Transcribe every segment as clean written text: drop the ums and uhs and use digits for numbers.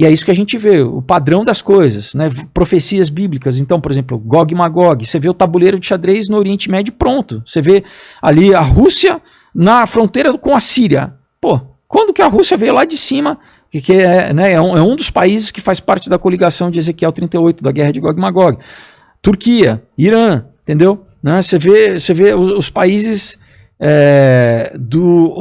E é isso que a gente vê, o padrão das coisas, né? Profecias bíblicas. Então, por exemplo, Gog e Magog. Você vê o tabuleiro de xadrez no Oriente Médio pronto. Você vê ali a Rússia na fronteira com a Síria. Pô, quando que a Rússia veio lá de cima, que é, né, é um dos países que faz parte da coligação de Ezequiel 38, da guerra de Gog e Magog. Turquia, Irã, entendeu? Né? Você vê os países...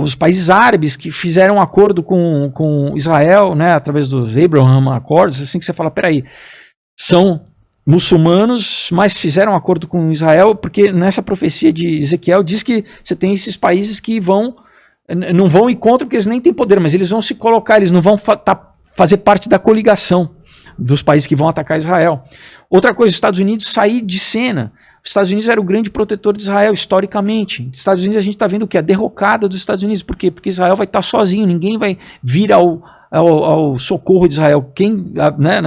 os países árabes que fizeram um acordo com Israel, né, através dos Abraham Accords, assim que você fala, peraí, são muçulmanos, mas fizeram um acordo com Israel, porque nessa profecia de Ezequiel diz que você tem esses países que não vão ir contra, porque eles nem têm poder, mas eles vão se colocar, eles não vão fazer parte da coligação dos países que vão atacar Israel. Outra coisa, os Estados Unidos sair de cena. Os Estados Unidos era o grande protetor de Israel, historicamente. Os Estados Unidos a gente está vendo o que? A derrocada dos Estados Unidos. Por quê? Porque Israel vai estar sozinho, ninguém vai vir ao socorro de Israel.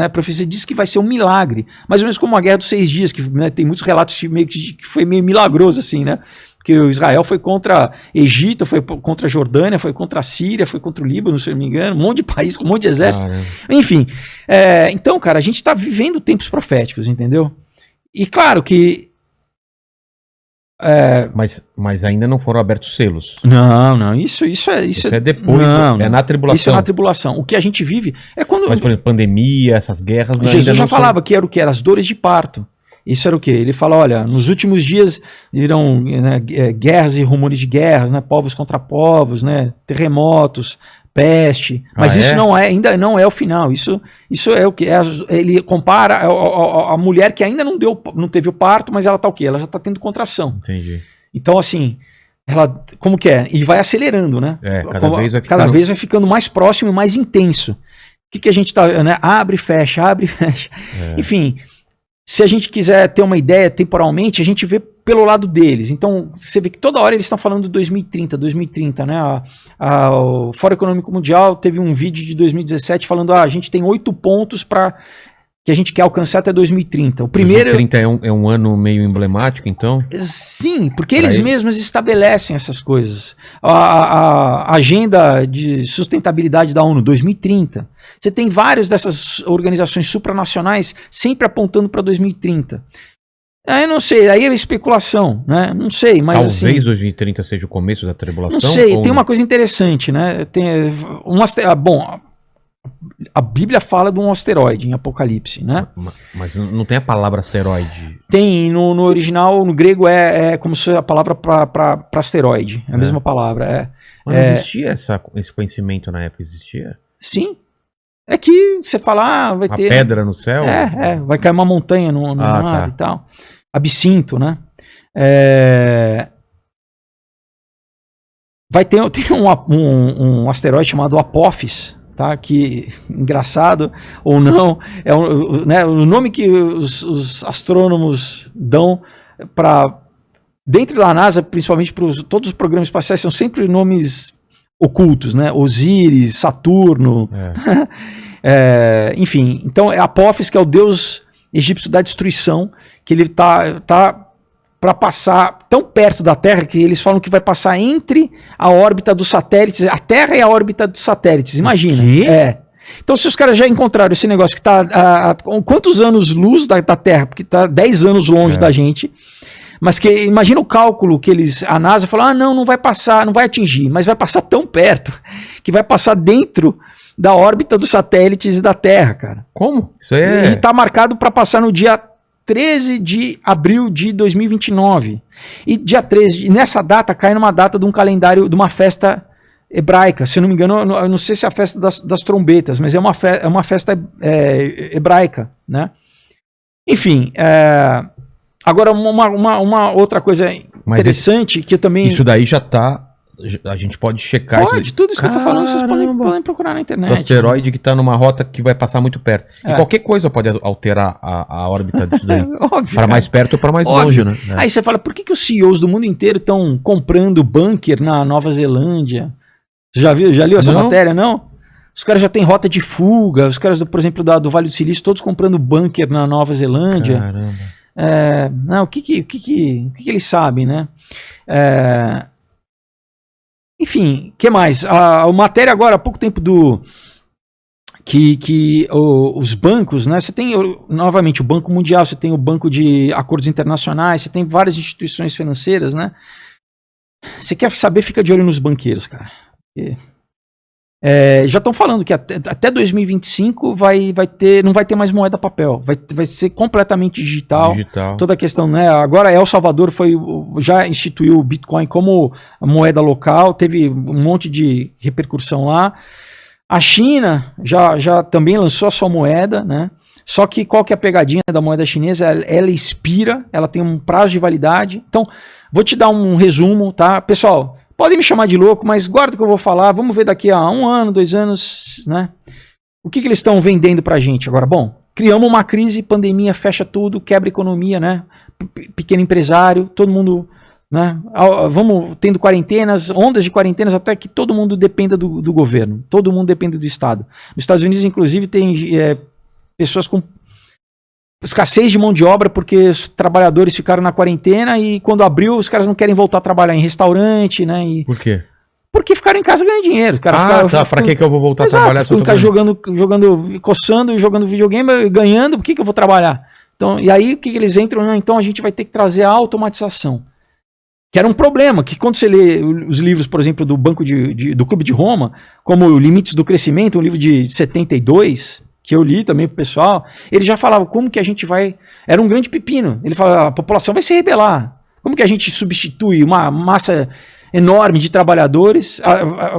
A profecia diz que vai ser um milagre. Mais ou menos como a Guerra dos 6 Dias, que, né, tem muitos relatos que foi meio milagroso, assim, né? Porque o Israel foi contra Egito, foi contra a Jordânia, foi contra a Síria, foi contra o Líbano, se eu não me engano, um monte de país, com um monte de exército. Caramba. Enfim, então, cara, a gente está vivendo tempos proféticos, entendeu? E claro que mas ainda não foram abertos selos. Não, isso é depois, é na tribulação. Isso é na tribulação. O que a gente vive é quando... Mas, por exemplo, pandemia, essas guerras... Jesus já falava que era o que? Era as dores de parto. Isso era o quê? Ele fala, olha, nos últimos dias virão, né, guerras e rumores de guerras, né, povos contra povos, né, terremotos, peste, mas isso ainda não é o final. Isso é o que? Ele compara a mulher que ainda não teve o parto, mas ela tá o quê? Ela já tá tendo contração. Entendi. Então, assim, ela, como que é? E vai acelerando, né? Cada vez vai ficando mais próximo e mais intenso. O que a gente tá, né? Abre e fecha. Enfim, se a gente quiser ter uma ideia temporalmente, a gente vê pelo lado deles. Então, você vê que toda hora eles estão falando de 2030, né? O Fórum Econômico Mundial teve um vídeo de 2017 falando, a gente tem 8 pontos que a gente quer alcançar até 2030. O primeiro... 2030 é um ano meio emblemático, então? Sim, porque eles mesmos estabelecem essas coisas. A agenda de sustentabilidade da ONU, 2030. Você tem várias dessas organizações supranacionais sempre apontando para 2030. Eu não sei, aí é especulação, né? Não sei, mas talvez assim... 2030 seja o começo da tribulação? Não sei, tem uma coisa interessante, né? Bom, a Bíblia fala de um asteroide em Apocalipse, né? Mas não tem a palavra asteroide? Tem, no original, no grego é como se a palavra para asteroide, é a mesma palavra. Mas não existia esse conhecimento na época, existia? Sim. É que você fala, vai ter... Uma pedra no céu? Vai cair uma montanha no mar e tal. Absinto, né? Vai ter um asteroide chamado Apophis, tá? Que, engraçado ou não, né, o nome que os astrônomos dão para... Dentro da NASA, principalmente para todos os programas espaciais, são sempre nomes ocultos, né? Osíris, Saturno... enfim, então é Apophis, que é o deus egípcio da destruição, que ele tá para passar tão perto da Terra que eles falam que vai passar entre a órbita dos satélites, a Terra e a órbita dos satélites, imagina. Então, se os caras já encontraram esse negócio que está a quantos anos-luz da Terra, porque está 10 anos longe da gente, mas que imagina o cálculo que a NASA falou, não vai passar, não vai atingir, mas vai passar tão perto, que vai passar dentro da órbita dos satélites da Terra, cara. Como? Isso E está marcado para passar no dia 13 de abril de 2029. E dia 13, nessa data, cai numa data de um calendário, de uma festa hebraica. Se eu não me engano, eu não sei se é a festa das trombetas, mas é uma festa hebraica, né? Enfim, agora uma outra coisa interessante que eu também... Isso daí já está... A gente pode checar isso. Tudo isso que eu tô falando, vocês podem procurar na internet. O asteroide que está numa rota que vai passar muito perto. E qualquer coisa pode alterar a órbita disso daí. Para mais perto ou para mais longe, né? Aí você fala, por que os CEOs do mundo inteiro estão comprando bunker na Nova Zelândia? Você já leu essa matéria, não? Os caras já têm rota de fuga, os caras, por exemplo, do Vale do Silício, todos comprando bunker na Nova Zelândia. Caramba. O que eles sabem, né? Enfim, o que mais? A matéria agora, há pouco tempo os bancos, né? Você tem, novamente, o Banco Mundial, você tem o Banco de Acordos Internacionais, você tem várias instituições financeiras, né? Você quer saber, fica de olho nos banqueiros, cara. Já estão falando que até 2025 não vai ter mais moeda papel, vai ser completamente digital. Toda a questão, né? Agora El Salvador já instituiu o Bitcoin como moeda local, teve um monte de repercussão lá. A China já também lançou a sua moeda, né? Só que qual que é a pegadinha da moeda chinesa? Ela expira, ela tem um prazo de validade. Então, vou te dar um resumo, tá? Pessoal, podem me chamar de louco, mas guarda o que eu vou falar. Vamos ver daqui a 1 ano, 2 anos, né? O que eles estão vendendo pra gente agora? Bom, criamos uma crise, pandemia, fecha tudo, quebra a economia, né? Pequeno empresário, todo mundo, né? Vamos tendo quarentenas, ondas de quarentenas, até que todo mundo dependa do governo. Todo mundo depende do Estado. Nos Estados Unidos, inclusive, tem pessoas com escassez de mão de obra porque os trabalhadores ficaram na quarentena e quando abriu os caras não querem voltar a trabalhar em restaurante, né? Por quê? Porque ficaram em casa ganhando dinheiro. Pra que eu vou voltar a trabalhar? Ficar jogando, coçando, jogando videogame, ganhando, por que eu vou trabalhar? Então, e aí o que eles entram? Não, então a gente vai ter que trazer a automatização. Que era um problema, que quando você lê os livros, por exemplo, do do Clube de Roma, como Limites do Crescimento, um livro de 72, que eu li também pro pessoal, ele já falava como que a gente vai... Era um grande pepino. Ele falava, a população vai se rebelar. Como que a gente substitui uma massa enorme de trabalhadores?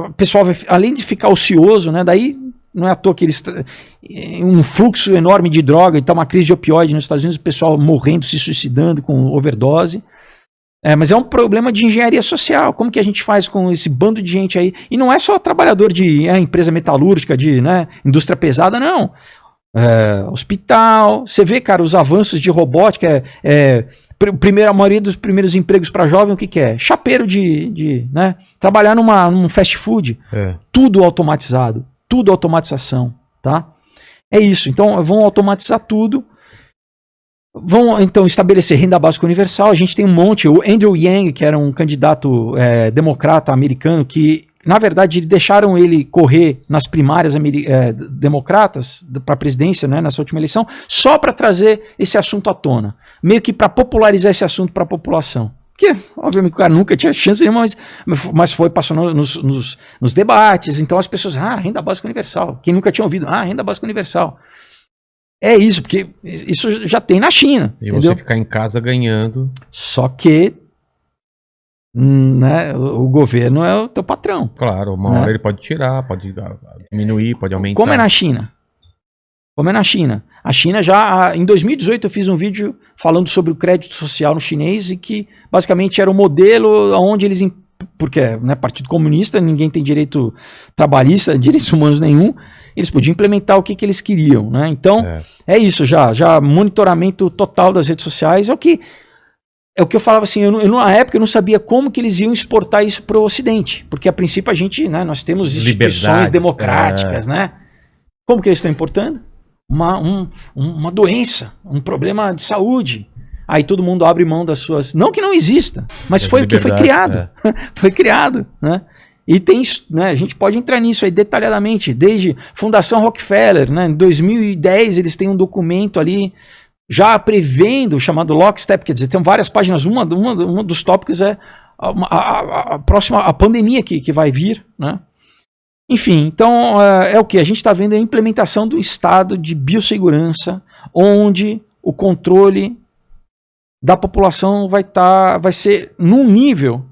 O pessoal vai, além de ficar ocioso, né? Daí não é à toa que eles... Um fluxo enorme de droga, então uma crise de opioide nos Estados Unidos, o pessoal morrendo, se suicidando com overdose. Mas é um problema de engenharia social. Como que a gente faz com esse bando de gente aí? E não é só trabalhador de empresa metalúrgica, de indústria pesada, não. Hospital. Você vê, cara, os avanços de robótica. A maioria dos primeiros empregos para jovem, o que é? Chapeiro né? Trabalhar num fast food. Tudo automatizado. Tudo automatização. Tá? É isso. Então, vão automatizar tudo. Vão, então, estabelecer renda básica universal. A gente tem um monte. O Andrew Yang, que era um candidato democrata americano, que, na verdade, deixaram ele correr nas primárias democratas para a presidência, né, nessa última eleição, só para trazer esse assunto à tona. Meio que para popularizar esse assunto para a população. Porque, obviamente, o cara nunca tinha chance nenhuma, mas passou nos debates. Então, as pessoas, renda básica universal. Quem nunca tinha ouvido, renda básica universal. É isso, porque isso já tem na China. E entendeu? Você ficar em casa ganhando. Só que né, o governo é o teu patrão. Claro, uma hora ele pode tirar, pode diminuir, pode aumentar. Como é na China? A China já, em 2018 eu fiz um vídeo falando sobre o crédito social no chinês e que basicamente era o modelo onde eles... Porque, né, Partido Comunista, ninguém tem direito trabalhista, direitos humanos nenhum. Eles podiam implementar o que eles queriam, né? Então, é isso, já monitoramento total das redes sociais. É o que eu falava assim, na época eu não sabia como que eles iam exportar isso para o Ocidente, porque a princípio a gente, né, nós temos instituições democráticas, né? Como que eles estão importando? Uma doença, um problema de saúde. Aí todo mundo abre mão das suas... Não que não exista, mas foi o que foi criado. Foi criado, né? E tem, né, a gente pode entrar nisso aí detalhadamente, desde Fundação Rockefeller, né, em 2010 eles têm um documento ali já prevendo, chamado Lockstep, quer dizer, tem várias páginas, uma dos tópicos é a próxima, a pandemia que vai vir, né? Enfim, então é o que? A gente está vendo a implementação do estado de biossegurança, onde o controle da população vai ser num nível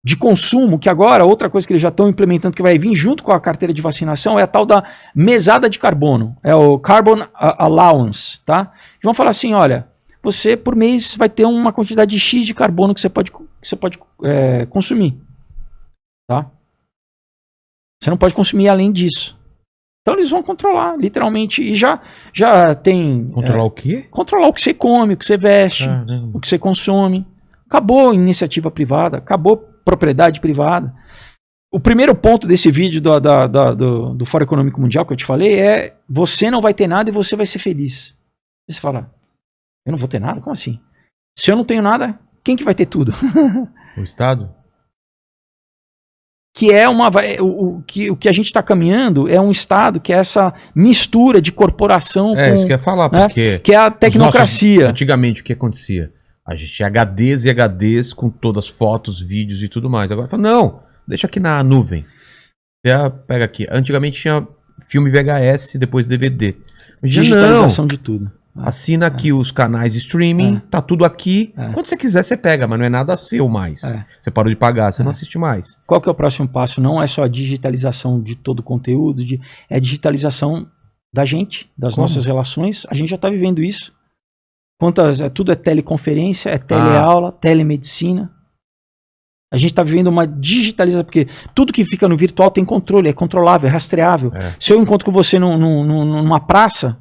de consumo, que agora, outra coisa que eles já estão implementando, que vai vir junto com a carteira de vacinação, é a tal da mesada de carbono, é o Carbon Allowance, tá? Que vão falar assim, olha, você por mês vai ter uma quantidade X de carbono que você pode consumir, tá? Você não pode consumir além disso. Então eles vão controlar, literalmente, e já tem... Controlar o quê? Controlar o que você come, o que você veste, o que você consome. Acabou iniciativa privada, acabou propriedade privada. O primeiro ponto desse vídeo do Fórum Econômico Mundial que eu te falei é: você não vai ter nada e você vai ser feliz. Você fala, eu não vou ter nada? Como assim? Se eu não tenho nada, quem que vai ter tudo? O Estado? que é o que a gente está caminhando é um Estado que é essa mistura de corporação com... isso que eu ia falar, porque... que é a tecnocracia. Antigamente, o que acontecia? A gente tinha HDs e HDs com todas as fotos, vídeos e tudo mais. Agora fala, não, deixa aqui na nuvem. Você pega aqui. Antigamente tinha filme VHS, depois DVD. Digitalização de tudo. Assina aqui os canais de streaming, tá tudo aqui. Quando você quiser, você pega, mas não é nada seu mais. Você parou de pagar, você não assiste mais. Qual que é o próximo passo? Não é só a digitalização de todo o conteúdo, é a digitalização da gente, das nossas relações. A gente já está vivendo isso. Tudo é teleconferência, é teleaula, telemedicina. A gente está vivendo uma digitalização, porque tudo que fica no virtual tem controle, é controlável, é rastreável. Se eu encontro com você numa praça,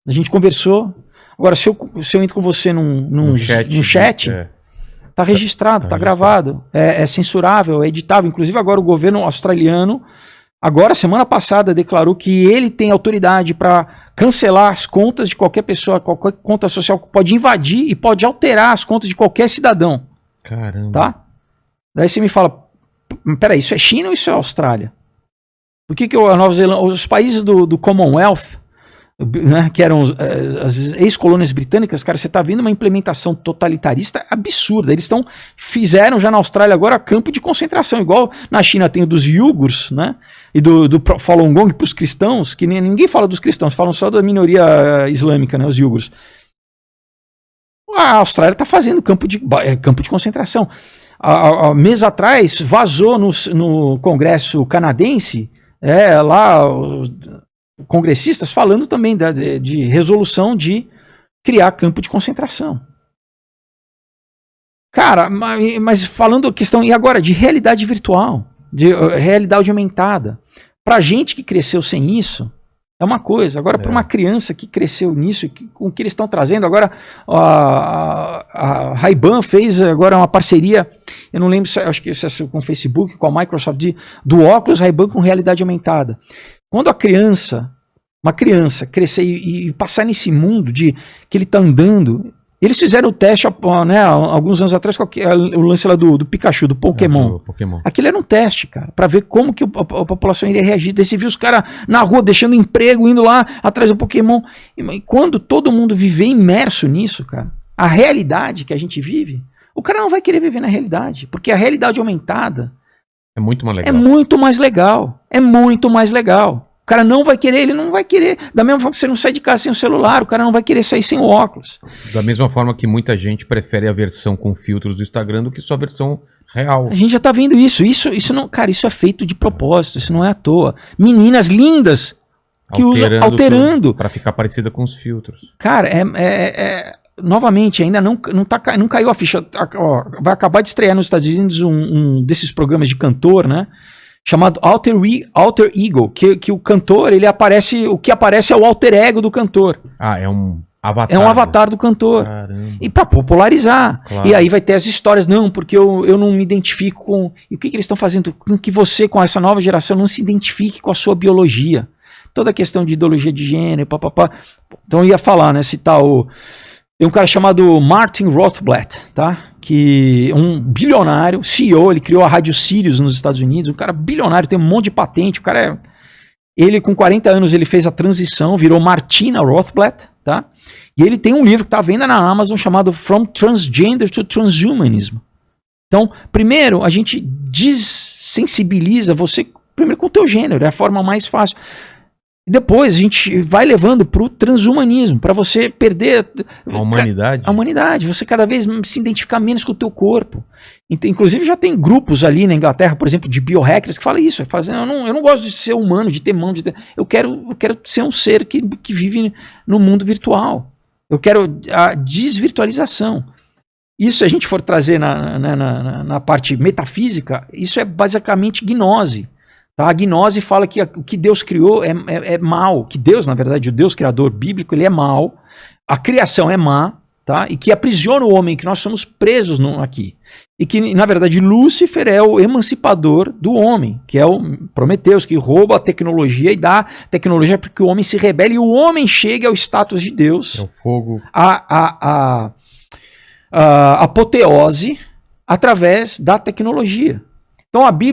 a gente conversou. Agora, se eu entro com você num chat, tá registrado, tá gravado, é censurável, é editável. Inclusive, agora o governo australiano, semana passada, declarou que ele tem autoridade para cancelar as contas de qualquer pessoa, qualquer conta social, pode invadir e pode alterar as contas de qualquer cidadão. Caramba. Tá? Daí você me fala, peraí, isso é China ou isso é Austrália? Por que a Nova Zelândia, os países do Commonwealth, né, que eram as ex-colônias britânicas, cara, você está vendo uma implementação totalitarista absurda. Eles fizeram já na Austrália agora campo de concentração, igual na China tem o dos Uyghurs, né, e do Falun Gong para os cristãos, que ninguém fala dos cristãos, falam só da minoria islâmica, né, os Uyghurs. A Austrália está fazendo campo de concentração. Há mês atrás vazou no Congresso canadense, lá congressistas falando também de resolução de criar campo de concentração. Cara, mas falando a questão, e agora, de realidade virtual, de realidade aumentada. Pra gente que cresceu sem isso, é uma coisa. Agora, para uma criança que cresceu nisso, com o que eles estão trazendo, agora a Ray-Ban fez agora uma parceria, eu não lembro, acho que é com o Facebook, com a Microsoft, do óculos Ray-Ban com realidade aumentada. Quando uma criança crescer e passar nesse mundo que ele está andando, eles fizeram o teste, né, alguns anos atrás, o lance lá do Pikachu, do Pokémon. Aquilo era um teste, cara, para ver como que a população iria reagir. Daí você viu os caras na rua deixando emprego, indo lá atrás do Pokémon. E quando todo mundo viver imerso nisso, cara, a realidade que a gente vive, o cara não vai querer viver na realidade, porque a realidade aumentada é muito mais legal. É muito mais legal. É muito mais legal. O cara não vai querer, ele não vai querer. Da mesma forma que você não sai de casa sem o celular, o cara não vai querer sair sem o óculos. Da mesma forma que muita gente prefere a versão com filtros do Instagram do que sua versão real. A gente já tá vendo isso. Isso não, cara, isso é feito de propósito, isso não é à toa. Meninas lindas que usam alterando para ficar parecida com os filtros. Cara, novamente, ainda não caiu a ficha. Vai acabar de estrear nos Estados Unidos um desses programas de cantor, né? Chamado Alter Ego, que o cantor, o que aparece é o alter ego do cantor. É um avatar. É um avatar do cantor. Caramba. E para popularizar. Claro. E aí vai ter as histórias, não, porque eu não me identifico com... E o que eles estão fazendo? Com que você, com essa nova geração, não se identifique com a sua biologia. Toda a questão de ideologia de gênero, papapá. Então eu ia falar, né, citar tem um cara chamado Martin Rothblatt, tá? Que é um bilionário, CEO, ele criou a Rádio Sirius nos Estados Unidos, um cara bilionário, tem um monte de patente, o cara ele com 40 anos ele fez a transição, virou Martina Rothblatt, tá? E ele tem um livro que está à venda na Amazon chamado From Transgender to Transhumanism. Então, primeiro, a gente desensibiliza você, primeiro com o teu gênero, é a forma mais fácil. E depois a gente vai levando para o transhumanismo, para você perder a humanidade. A humanidade, você cada vez se identificar menos com o teu corpo. Inclusive já tem grupos ali na Inglaterra, por exemplo, de biohackers que falam isso. Falam assim, eu não gosto de ser humano, de ter mão, eu quero ser um ser que vive no mundo virtual. Eu quero a desvirtualização. Isso, se a gente for trazer na parte metafísica, isso é basicamente gnose. Tá? A gnose fala que o que Deus criou é mal, que Deus, na verdade, o Deus criador bíblico, ele é mal, a criação é má, tá? E que aprisiona o homem, que nós somos presos aqui. E que, na verdade, Lúcifer é o emancipador do homem, que é o Prometeus, que rouba a tecnologia e dá tecnologia para que o homem se rebele e o homem chegue ao status de Deus. É o fogo. A apoteose através da tecnologia. Então a Bíblia